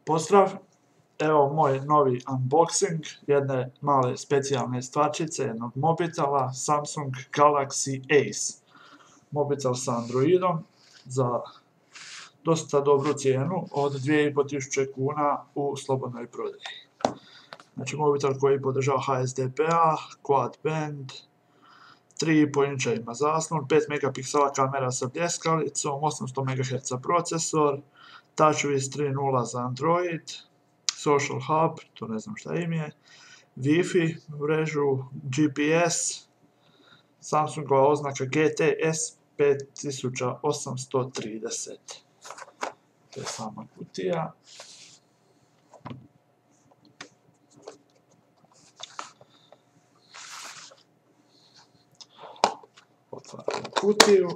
Pozdrav! Evo moj novi unboxing jedne male specijalne stvarčice, jednog mobitela, Samsung Galaxy Ace. Mobitel sa Androidom za dosta dobru cijenu od 2500 kuna u slobodnoj prodaji. Znači mobitel koji podržava HSDPA, Quad Band, 3,5 inča ima zaslon, 5 megapiksela kamera sa bljeskalicom, 800 MHz procesor, TouchWiz 3.0 za Android, Social Hub, to ne znam šta im je, Wi-Fi mrežu, GPS, Samsungova oznaka GT-S5830. To je sama kutija. Otvaramo kutiju.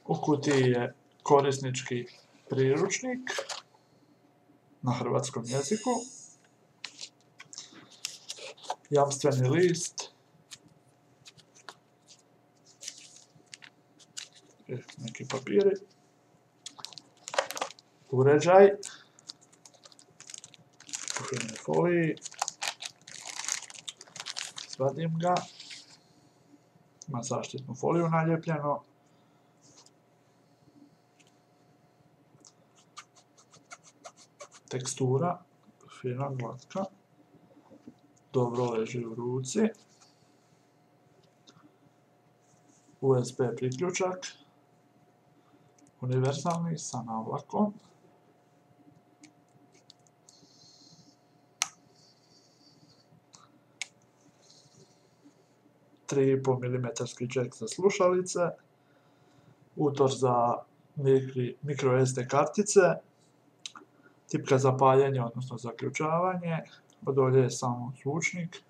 U kutiji je korisnički priručnik na hrvatskom jeziku, jamstveni list, neki papiri, uređaj u finoj foliji, svadim ga, ima zaštitnu foliju naljepljeno, tekstura, fina, glatka, dobro leži u ruci, USB priključak, univerzalni sa navlakom, -3,5 mm jack za slušalice, utor za micro SD kartice, tipka za paljenje, odnosno zaključavanje, od ovdje je samo zvučnik,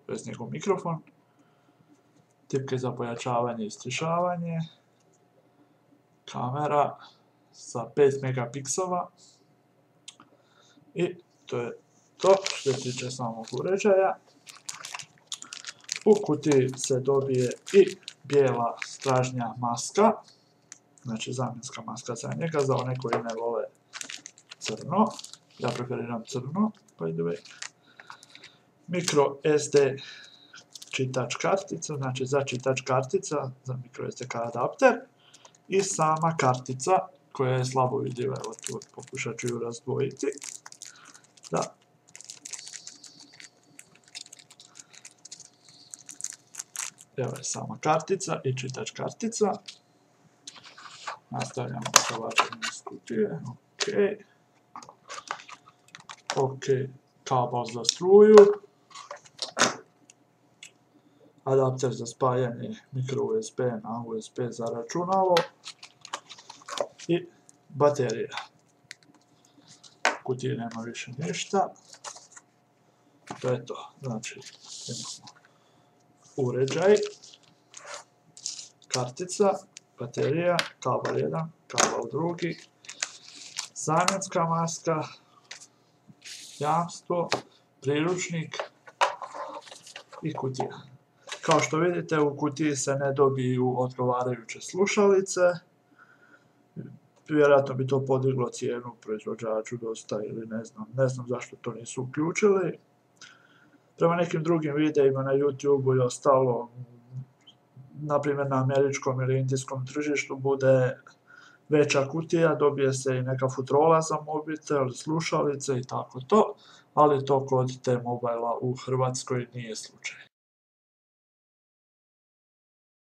bez njegov mikrofon, tipke za pojačavanje i stišavanje, kamera sa 5 megapiksela i to je to što se tiče samog uređaja. U kutiji se dobije i bijela stražnja maska, znači zamjenska maska za njega, za one koji ne vole crno, ja preferiram crno, by the way. Micro SD čitač kartica, znači za čitač kartica, za micro SD adapter i sama kartica koja je slabo vidljiva, evo tu pokušat ću ju razdvojiti. Da. Evo je sama kartica i čitač kartica. Nastavljamo sa vačenjem iz kutije, ok, kabel za struju, adapter za spajanje micro USB na USB za računalo i baterija. U kutiji nema više ništa. To je to, znači imamo uređaj, kartica, baterija, kabel 1, kabel 2, zamjenska maska, jamstvo, priručnik i kutija. Kao što vidite, u kutiji se ne dobiju odgovarajuće slušalice, vjerojatno bi to podiglo cijenu proizvođaču dosta ili ne znam zašto to nisu uključili. Prema nekim drugim videima na YouTube-u i ostalo, naprimjer na američkom ili indijskom tržištu, bude veća kutija, dobije se i neka futrola za mobitel, slušalice i tako to, ali to kod T-Mobila u Hrvatskoj nije slučaj.